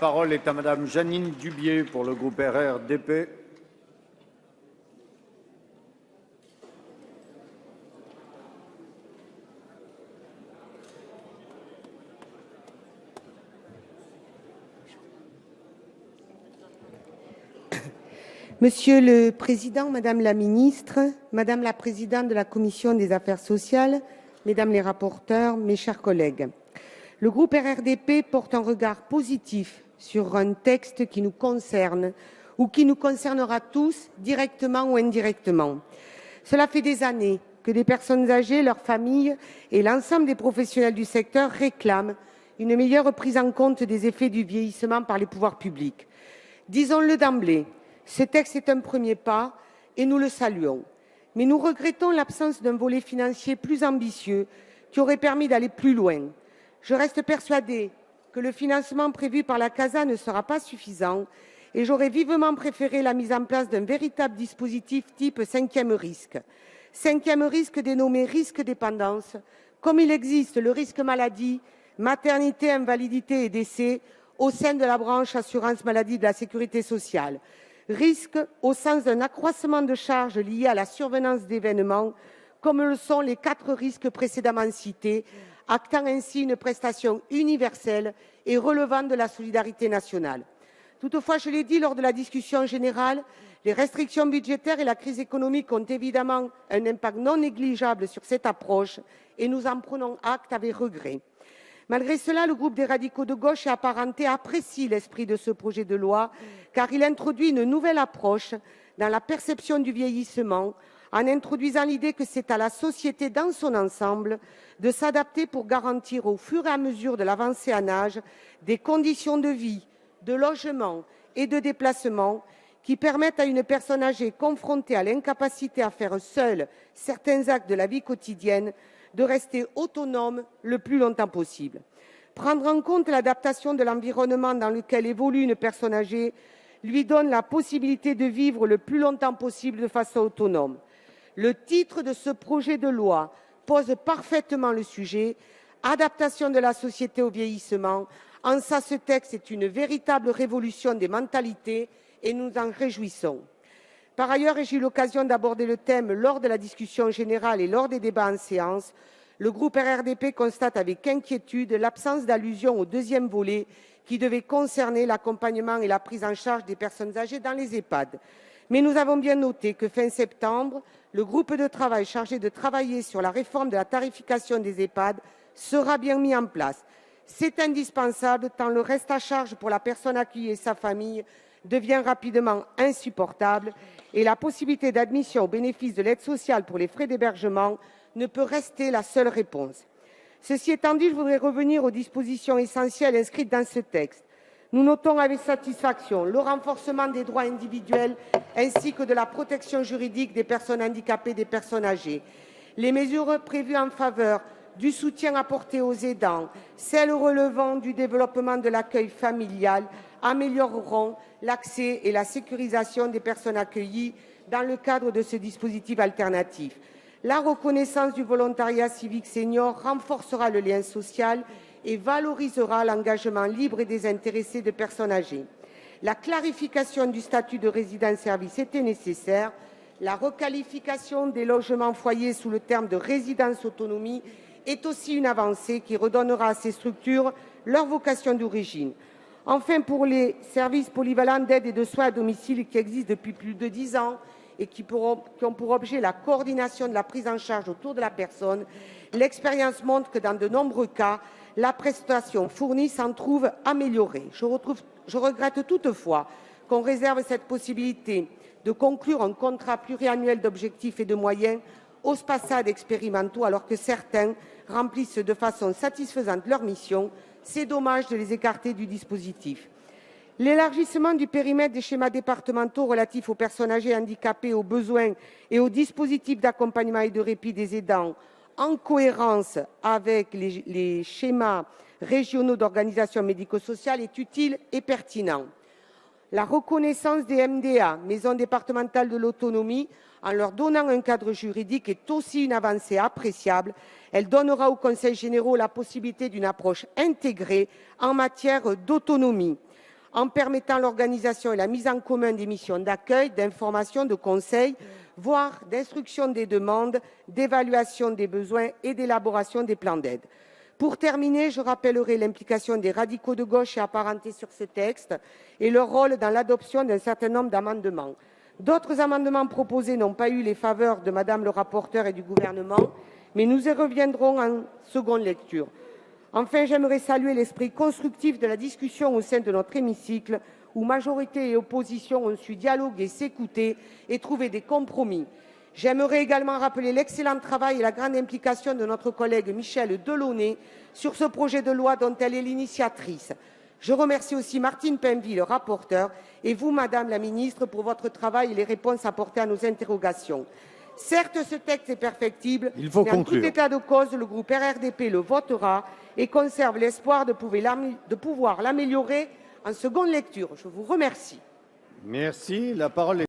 La parole est à Madame Jeannine Dubié pour le groupe RRDP. Monsieur le Président, Madame la Ministre, Madame la Présidente de la Commission des Affaires sociales, Mesdames les rapporteurs, mes chers collègues, le groupe RRDP porte un regard positif sur un texte qui nous concerne ou qui nous concernera tous, directement ou indirectement. Cela fait des années que des personnes âgées, leurs familles et l'ensemble des professionnels du secteur réclament une meilleure prise en compte des effets du vieillissement par les pouvoirs publics. Disons-le d'emblée, ce texte est un premier pas et nous le saluons. Mais nous regrettons l'absence d'un volet financier plus ambitieux qui aurait permis d'aller plus loin. Je reste persuadée que le financement prévu par la CASA ne sera pas suffisant et j'aurais vivement préféré la mise en place d'un véritable dispositif type cinquième risque. Cinquième risque dénommé risque dépendance, comme il existe le risque maladie, maternité, invalidité et décès au sein de la branche assurance maladie de la sécurité sociale. Risque au sens d'un accroissement de charges liées à la survenance d'événements, comme le sont les 4 risques précédemment cités, actant ainsi une prestation universelle et relevant de la solidarité nationale. Toutefois, je l'ai dit lors de la discussion générale, les restrictions budgétaires et la crise économique ont évidemment un impact non négligeable sur cette approche et nous en prenons acte avec regret. Malgré cela, le groupe des radicaux de gauche et apparentés apprécie l'esprit de ce projet de loi car il introduit une nouvelle approche dans la perception du vieillissement en introduisant l'idée que c'est à la société dans son ensemble de s'adapter pour garantir au fur et à mesure de l'avancée en âge des conditions de vie, de logement et de déplacement qui permettent à une personne âgée confrontée à l'incapacité à faire seule certains actes de la vie quotidienne de rester autonome le plus longtemps possible. Prendre en compte l'adaptation de l'environnement dans lequel évolue une personne âgée lui donne la possibilité de vivre le plus longtemps possible de façon autonome. Le titre de ce projet de loi pose parfaitement le sujet, adaptation de la société au vieillissement. En ça, ce texte est une véritable révolution des mentalités et nous en réjouissons. Par ailleurs, et j'ai eu l'occasion d'aborder le thème lors de la discussion générale et lors des débats en séance, le groupe RRDP constate avec inquiétude l'absence d'allusion au deuxième volet qui devait concerner l'accompagnement et la prise en charge des personnes âgées dans les EHPAD. Mais nous avons bien noté que fin septembre, le groupe de travail chargé de travailler sur la réforme de la tarification des EHPAD sera bien mis en place. C'est indispensable tant le reste à charge pour la personne accueillie et sa famille devient rapidement insupportable et la possibilité d'admission au bénéfice de l'aide sociale pour les frais d'hébergement ne peut rester la seule réponse. Ceci étant dit, je voudrais revenir aux dispositions essentielles inscrites dans ce texte. Nous notons avec satisfaction le renforcement des droits individuels ainsi que de la protection juridique des personnes handicapées et des personnes âgées. Les mesures prévues en faveur du soutien apporté aux aidants, celles relevant du développement de l'accueil familial, amélioreront l'accès et la sécurisation des personnes accueillies dans le cadre de ce dispositif alternatif. La reconnaissance du volontariat civique senior renforcera le lien social et valorisera l'engagement libre et désintéressé de personnes âgées. La clarification du statut de résidence-service était nécessaire. La requalification des logements foyers sous le terme de résidence autonomie est aussi une avancée qui redonnera à ces structures leur vocation d'origine. Enfin, pour les services polyvalents d'aide et de soins à domicile qui existent depuis plus de 10 ans et qui ont pour objet la coordination de la prise en charge autour de la personne, l'expérience montre que dans de nombreux cas, la prestation fournie s'en trouve améliorée. Je regrette toutefois qu'on réserve cette possibilité de conclure un contrat pluriannuel d'objectifs et de moyens aux SPASAD expérimentaux alors que certains remplissent de façon satisfaisante leur mission. C'est dommage de les écarter du dispositif. L'élargissement du périmètre des schémas départementaux relatifs aux personnes âgées handicapées, aux besoins et aux dispositifs d'accompagnement et de répit des aidants, en cohérence avec les schémas régionaux d'organisation médico-sociale, est utile et pertinent. La reconnaissance des MDA, maisons départementales de l'autonomie, en leur donnant un cadre juridique est aussi une avancée appréciable. Elle donnera aux conseils généraux la possibilité d'une approche intégrée en matière d'autonomie. en permettant l'organisation et la mise en commun des missions d'accueil, d'information, de conseil, voire d'instruction des demandes, d'évaluation des besoins et d'élaboration des plans d'aide. Pour terminer, je rappellerai l'implication des radicaux de gauche et apparentés sur ce texte et leur rôle dans l'adoption d'un certain nombre d'amendements. D'autres amendements proposés n'ont pas eu les faveurs de Madame le rapporteur et du Gouvernement, mais nous y reviendrons en seconde lecture. Enfin, j'aimerais saluer l'esprit constructif de la discussion au sein de notre hémicycle, où majorité et opposition ont su dialoguer, s'écouter et trouver des compromis. J'aimerais également rappeler l'excellent travail et la grande implication de notre collègue Michèle Delaunay sur ce projet de loi dont elle est l'initiatrice. Je remercie aussi Martine Pinville, le rapporteur, et vous, Madame la Ministre, pour votre travail et les réponses apportées à nos interrogations. Certes, ce texte est perfectible, mais en tout état de cause, le groupe RRDP le votera et conserve l'espoir de pouvoir l'améliorer en seconde lecture. Je vous remercie. Merci. La parole est